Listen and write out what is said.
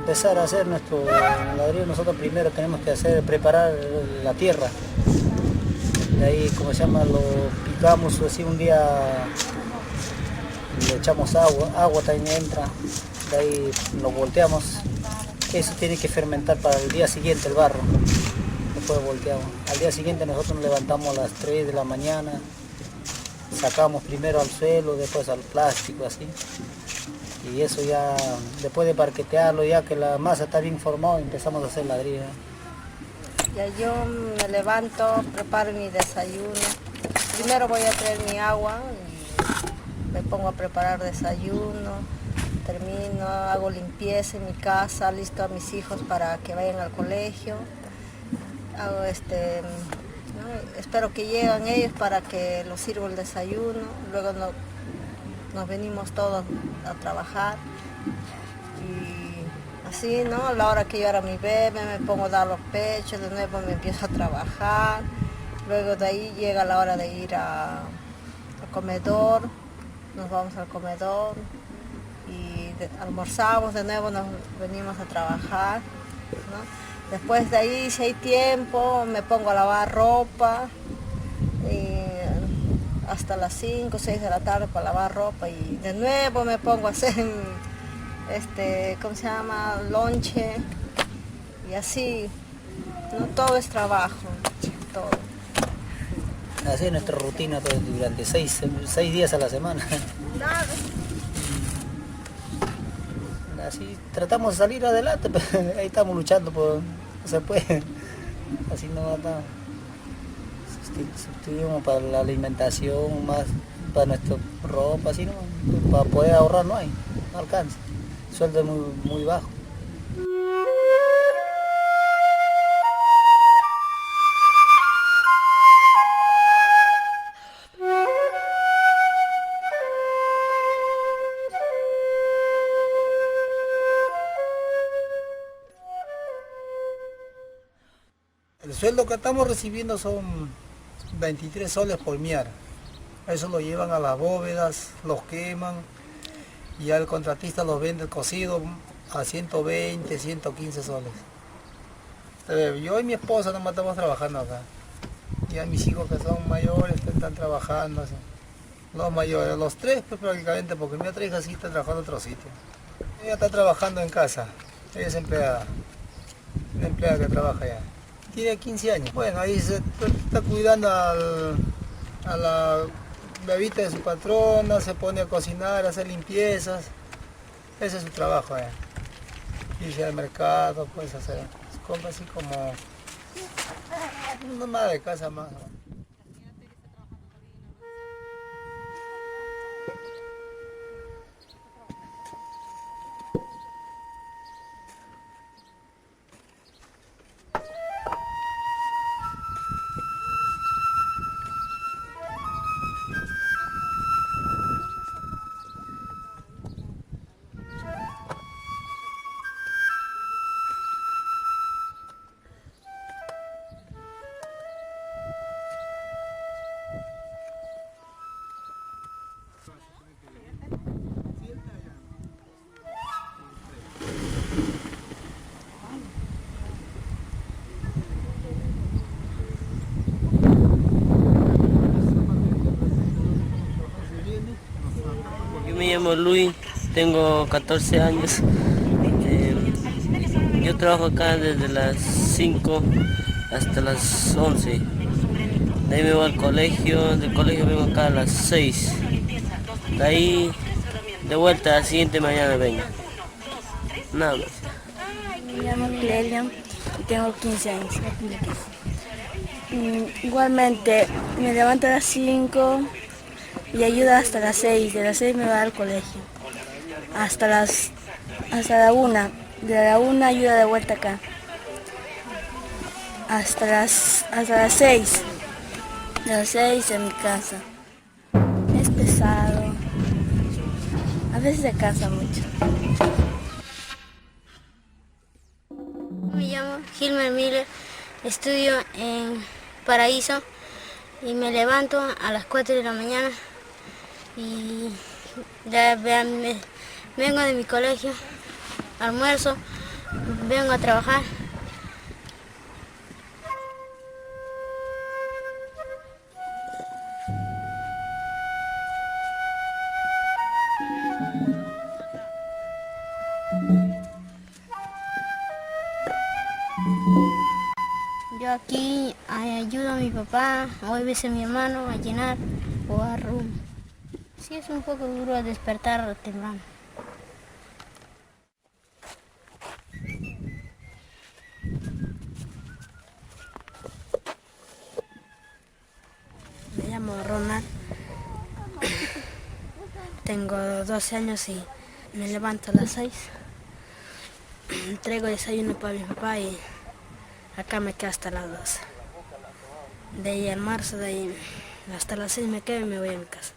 empezar a hacer nuestro ladrillo, nosotros primero tenemos que preparar la tierra. De ahí, como se llama, lo picamos así un día, le echamos agua también entra. De ahí lo volteamos. Eso tiene que fermentar para el día siguiente el barro. Después volteamos. Al día siguiente nosotros nos levantamos a las 3 de la mañana. Sacamos primero al suelo, después al plástico, así. Y eso ya, después de parquetearlo, ya que la masa está bien formada, empezamos a hacer ladrillo. Ya yo me levanto, preparo mi desayuno. Primero voy a traer mi agua y me pongo a preparar desayuno. Termino, hago limpieza en mi casa, listo a mis hijos para que vayan al colegio. Hago ¿no? Espero que lleguen ellos para que los sirva el desayuno. Luego nos venimos todos a trabajar. Y así, ¿no? A la hora que llora mi bebé, me pongo a dar los pechos, de nuevo me empiezo a trabajar. Luego de ahí llega la hora de ir al comedor, nos vamos al comedor y almorzamos, de nuevo nos venimos a trabajar, ¿no? Después de ahí, si hay tiempo, me pongo a lavar ropa hasta las 5 o 6 de la tarde para lavar ropa y de nuevo me pongo a hacer ¿cómo se llama? Lonche y así, ¿no? Todo es trabajo, todo. Así es nuestra rutina pues, durante 6 días a la semana. Así tratamos de salir adelante, pero ahí estamos luchando, no se puede. Así no va. Sustituimos para la alimentación, más para nuestra ropa, así no, para poder ahorrar no alcanza. El sueldo es muy bajo. El sueldo que estamos recibiendo son 23 soles por miar. Eso lo llevan a las bóvedas, los queman y ya el contratista los vende el cocido a 120, 115 soles. Yo y mi esposa nomás estamos trabajando acá. Ya mis hijos que son mayores están trabajando. Así. Los mayores, los tres pues, prácticamente, porque mi otra hija sí está trabajando en otro sitio. Ella está trabajando en casa, ella es empleada, una empleada que trabaja allá. Tiene 15 años. Bueno, ahí se está cuidando a la bebita de su patrona, se pone a cocinar, a hacer limpiezas. Ese es su trabajo. Irse al mercado, pues hacer compras así como una madre de casa más. Me llamo Luis, tengo 14 años. Yo trabajo acá desde las 5 hasta las 11. De ahí me voy al colegio, del colegio vengo acá a las 6. De ahí de vuelta a la siguiente mañana vengo. Nada más. Me llamo Clelia y tengo 15 años. Igualmente me levanto a las 5 y ayuda hasta las 6. De las 6 me va al colegio. Hasta la 1. De la 1 ayuda de vuelta acá. Hasta las 6. De las 6 en mi casa. Es pesado. A veces se cansa mucho. Me llamo Gilmer Miller, estudio en Paraíso y me levanto a las 4 de la mañana y ya vengo de mi colegio, almuerzo, vengo a trabajar. Yo aquí ayudo a mi papá, o a veces a mi hermano a llenar o a rum. Sí, es un poco duro despertar temprano. Me llamo Ronald, tengo 12 años y me levanto a las 6. Traigo desayuno para mi papá y acá me quedo hasta las 12. De ahí almuerzo, de ahí hasta las 6 me quedo y me voy a mi casa.